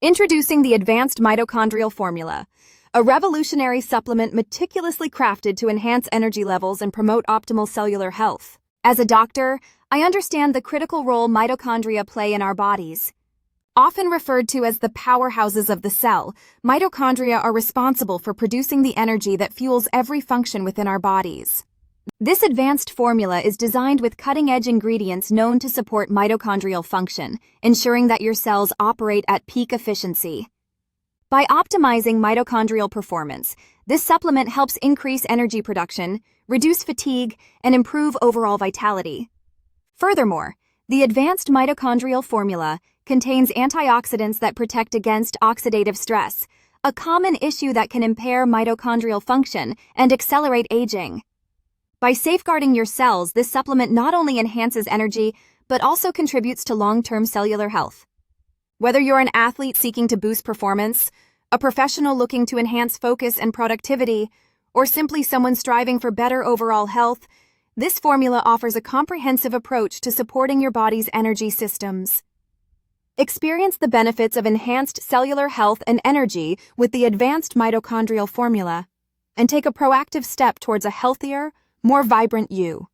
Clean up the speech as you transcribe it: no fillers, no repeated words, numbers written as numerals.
Introducing the Advanced Mitochondrial Formula, a revolutionary supplement meticulously crafted to enhance energy levels and promote optimal cellular health. As a doctor, I understand the critical role mitochondria play in our bodies. Often referred to as the powerhouses of the cell, mitochondria are responsible for producing the energy that fuels every function within our bodies. This advanced formula is designed with cutting-edge ingredients known to support mitochondrial function, ensuring that your cells operate at peak efficiency. By optimizing mitochondrial performance, this supplement helps increase energy production, reduce fatigue, and improve overall vitality. Furthermore, the Advanced Mitochondrial Formula contains antioxidants that protect against oxidative stress, a common issue that can impair mitochondrial function and accelerate aging. By safeguarding your cells, this supplement not only enhances energy, but also contributes to long-term cellular health. Whether you're an athlete seeking to boost performance, a professional looking to enhance focus and productivity, or simply someone striving for better overall health, this formula offers a comprehensive approach to supporting your body's energy systems. Experience the benefits of enhanced cellular health and energy with the Advanced Mitochondrial Formula, and take a proactive step towards a healthier, more vibrant you.